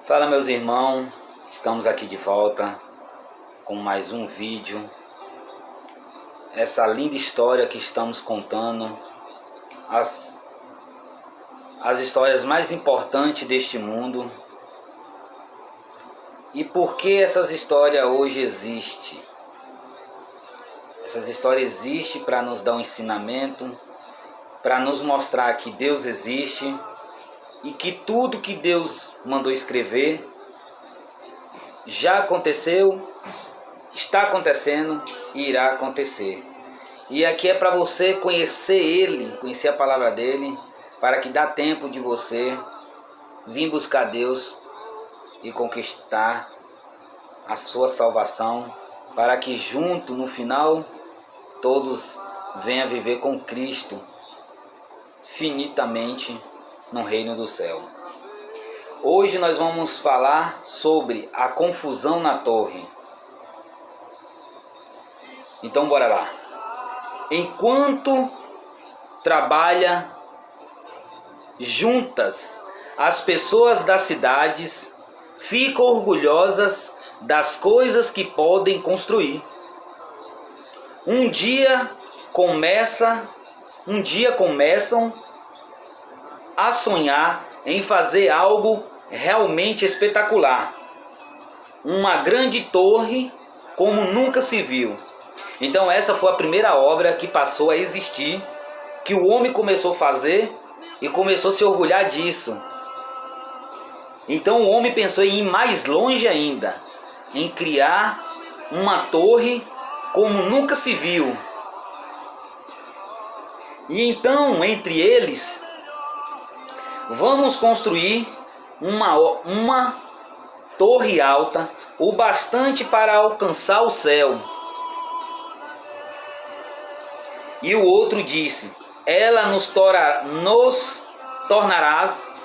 Fala, meus irmãos, estamos aqui de volta com mais um vídeo. Essa linda história que estamos contando, as histórias mais importantes deste mundo. E por que essas histórias hoje existem? Essas histórias existem para nos dar um ensinamento, para nos mostrar que Deus existe e que tudo que Deus mandou escrever já aconteceu, está acontecendo e irá acontecer. E aqui é para você conhecer Ele, conhecer a palavra dEle, para que dá tempo de você vir buscar Deus e conquistar a sua salvação, para que junto no final todos venham viver com Cristo finitamente no reino do céu. Hoje nós vamos falar sobre a confusão na torre. Então bora lá. Enquanto trabalha juntas, as pessoas das cidades ficam orgulhosas das coisas que podem construir. Um dia começam a sonhar em fazer algo realmente espetacular. Uma grande torre como nunca se viu. Então essa foi a primeira obra que passou a existir, que o homem começou a fazer e começou a se orgulhar disso. Então o homem pensou em ir mais longe ainda, em criar uma torre como nunca se viu. E então, entre eles, vamos construir uma torre alta, o bastante para alcançar o céu. E o outro disse: ela nos tornarás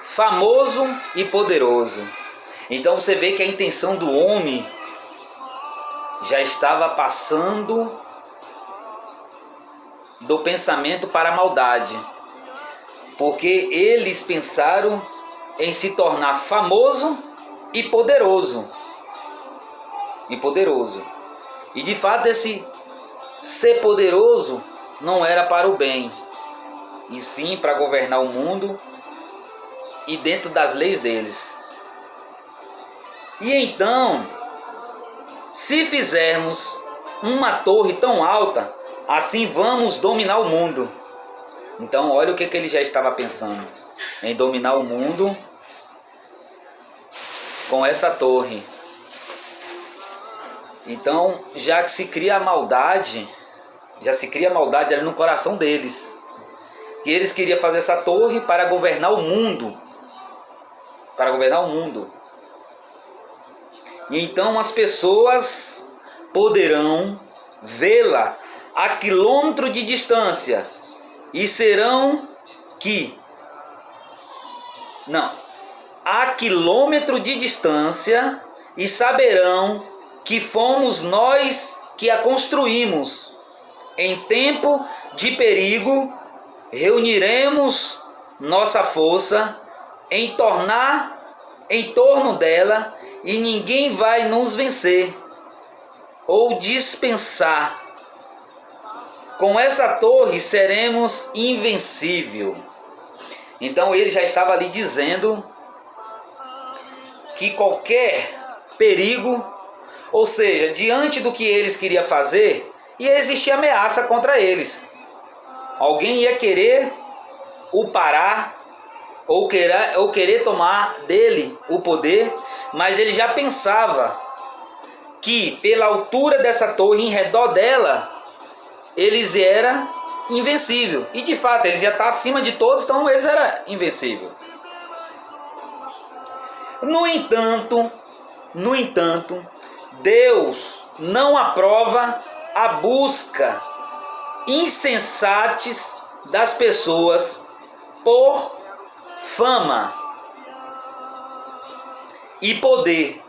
famoso e poderoso. Então você vê que a intenção do homem já estava passando do pensamento para a maldade, porque eles pensaram em se tornar famoso e poderoso. E de fato esse ser poderoso não era para o bem, e sim para governar o mundo e dentro das leis deles. E então, se fizermos uma torre tão alta, assim vamos dominar o mundo. Então olha o que ele já estava pensando, em dominar o mundo com essa torre. Então já que se cria a maldade, ali no coração deles. E eles queriam fazer essa torre para governar o mundo. E então as pessoas poderão vê-la a quilômetro de distância e a quilômetro de distância e saberão que fomos nós que a construímos. Em tempo de perigo, reuniremos nossa força em torno dela e ninguém vai nos vencer ou dispensar. Com essa torre seremos invencíveis. Então ele já estava ali dizendo que qualquer perigo, ou seja, diante do que eles queriam fazer, ia existir ameaça contra eles. Alguém ia querer o parar ou querer tomar dele o poder, mas ele já pensava que pela altura dessa torre, em redor dela, eles eram invencíveis. E de fato, eles já estavam acima de todos, então eles eram invencíveis. No entanto, Deus não aprova a busca insensates das pessoas por fama e poder.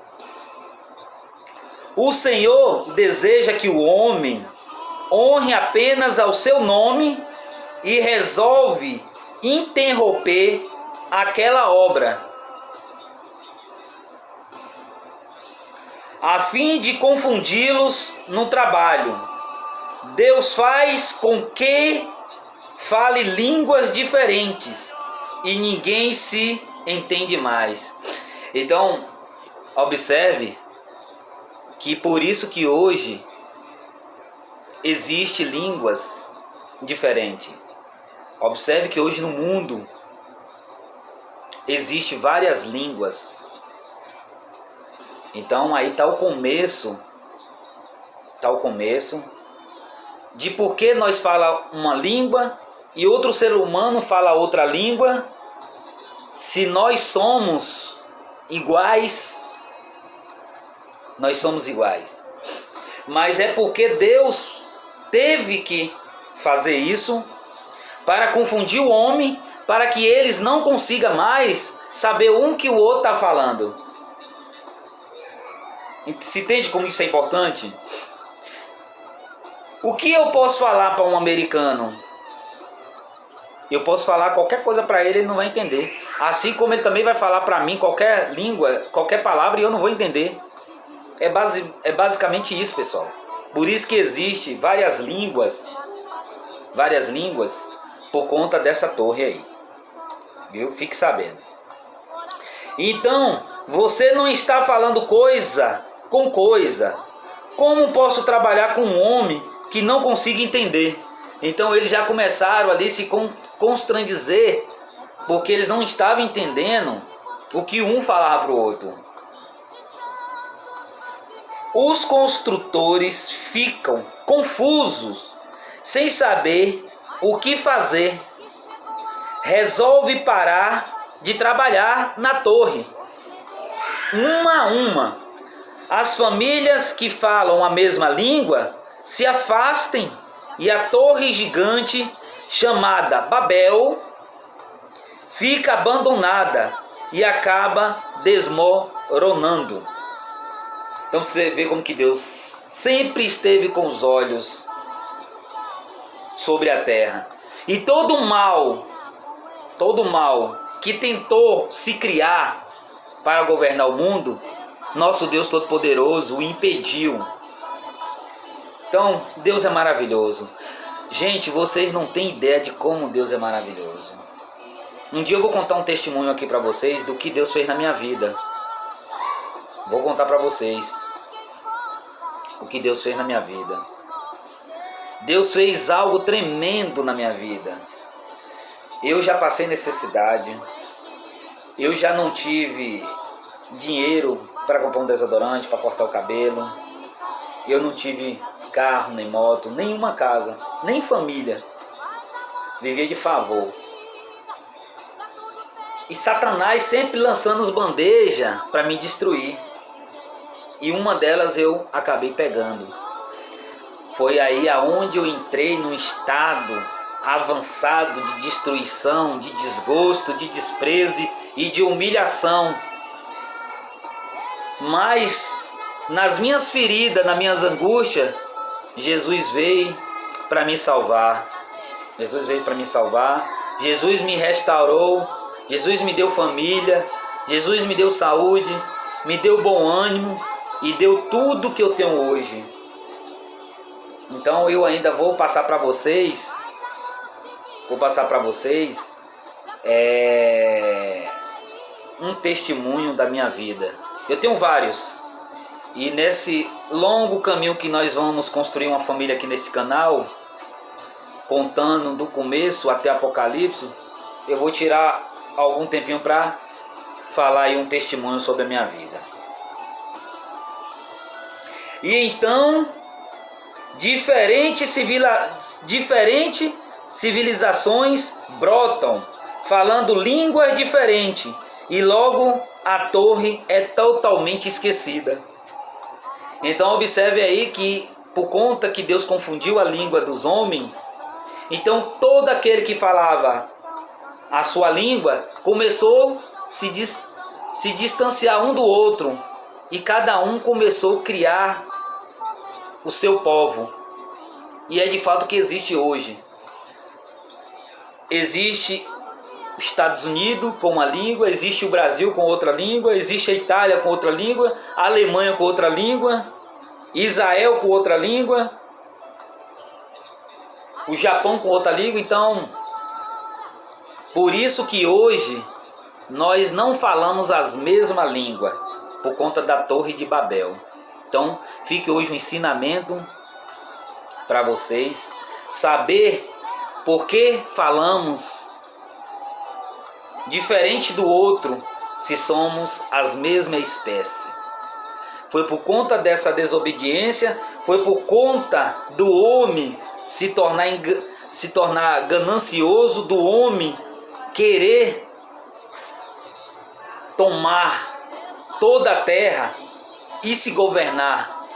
O Senhor deseja que o homem honre apenas ao seu nome e resolve interromper aquela obra. a fim de confundi-los no trabalho. Deus faz com que fale línguas diferentes e ninguém se entende mais. Então, observe que por isso que hoje existe línguas diferentes. Observe que hoje no mundo existe várias línguas. Então aí está o começo de por que nós fala uma língua e outro ser humano fala outra língua, se nós somos iguais. Nós somos iguais. Mas é porque Deus teve que fazer isso para confundir o homem, para que eles não consigam mais saber um que o outro está falando. Se entende como isso é importante? O que eu posso falar para um americano? Eu posso falar qualquer coisa para ele, ele não vai entender. Assim como ele também vai falar para mim qualquer língua, qualquer palavra, e eu não vou entender. É basicamente isso, pessoal. Por isso que existe várias línguas por conta dessa torre aí. Viu? Fique sabendo. Então, você não está falando coisa com coisa. Como posso trabalhar com um homem que não consiga entender? Então eles já começaram ali a se constranger, porque eles não estavam entendendo o que um falava para o outro. Os construtores ficam confusos, sem saber o que fazer. Resolve parar de trabalhar na torre, uma a uma. As famílias que falam a mesma língua se afastem e a torre gigante chamada Babel fica abandonada e acaba desmoronando. Então você vê como que Deus sempre esteve com os olhos sobre a terra. E todo mal que tentou se criar para governar o mundo, nosso Deus Todo-Poderoso o impediu. Então, Deus é maravilhoso. Gente, vocês não têm ideia de como Deus é maravilhoso. Um dia eu vou contar um testemunho aqui para vocês do que Deus fez na minha vida. Vou contar para vocês o que Deus fez na minha vida. Deus fez algo tremendo na minha vida. Eu já passei necessidade. Eu já não tive dinheiro para comprar um desodorante, para cortar o cabelo. Eu não tive carro, nem moto, nenhuma casa, nem família. Vivia de favor. E Satanás sempre lançando as bandejas para me destruir. E uma delas eu acabei pegando. Foi aí aonde eu entrei num estado avançado de destruição, de desgosto, de desprezo e de humilhação. Mas nas minhas feridas, nas minhas angústias, Jesus veio para me salvar. Jesus veio para me salvar. Jesus me restaurou. Jesus me deu família. Jesus me deu saúde. Me deu bom ânimo. E deu tudo que eu tenho hoje. Então eu ainda vou passar para vocês. Um testemunho da minha vida. Eu tenho vários. E nesse longo caminho que nós vamos construir uma família aqui nesse canal, contando do começo até Apocalipse, eu vou tirar algum tempinho para falar aí um testemunho sobre a minha vida. E então, diferentes civilizações brotam, falando línguas diferentes, e logo a torre é totalmente esquecida. Então observe aí que por conta que Deus confundiu a língua dos homens, então todo aquele que falava a sua língua começou a se distanciar um do outro, e cada um começou a criar o seu povo. E é de fato o que existe hoje. Existe Estados Unidos com uma língua, existe o Brasil com outra língua, existe a Itália com outra língua, a Alemanha com outra língua, Israel com outra língua, o Japão com outra língua. Então, por isso que hoje nós não falamos as mesmas línguas, por conta da Torre de Babel. Então, fique hoje um ensinamento para vocês, saber por que falamos diferente do outro, se somos as mesmas espécies. Foi por conta dessa desobediência, foi por conta do homem se tornar ganancioso, do homem querer tomar toda a terra e se governar.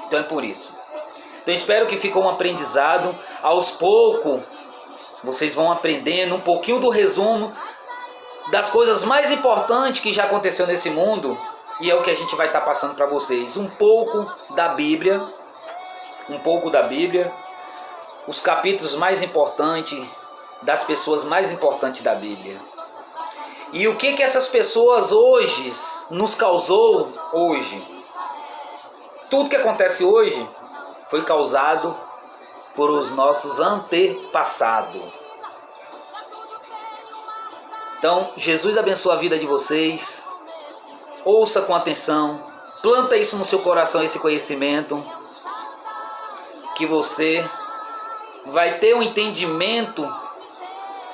Então é por isso. Então espero que ficou um aprendizado. Aos poucos vocês vão aprendendo um pouquinho do resumo das coisas mais importantes que já aconteceu nesse mundo, e é o que a gente vai estar passando para vocês. Um pouco da Bíblia, os capítulos mais importantes, das pessoas mais importantes da Bíblia. E o que essas pessoas hoje nos causou hoje. Tudo que acontece hoje foi causado por os nossos antepassados. Então, Jesus abençoe a vida de vocês. Ouça com atenção. Planta isso no seu coração, esse conhecimento. Que você vai ter um entendimento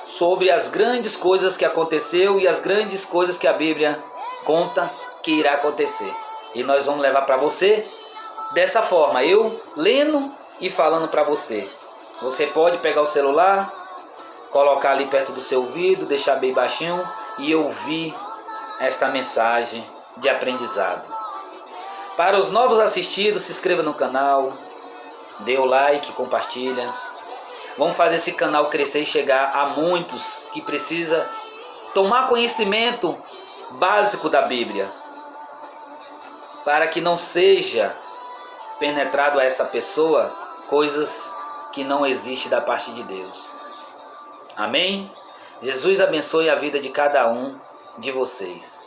sobre as grandes coisas que aconteceu e as grandes coisas que a Bíblia conta que irá acontecer. E nós vamos levar para você dessa forma, eu lendo e falando para você. Você pode pegar o celular, colocar ali perto do seu ouvido, deixar bem baixinho e ouvir esta mensagem de aprendizado. Para os novos assistidos, se inscreva no canal, dê o like, compartilha. Vamos fazer esse canal crescer e chegar a muitos que precisa tomar conhecimento básico da Bíblia, para que não seja penetrado a essa pessoa coisas que não existem da parte de Deus. Amém? Jesus abençoe a vida de cada um de vocês.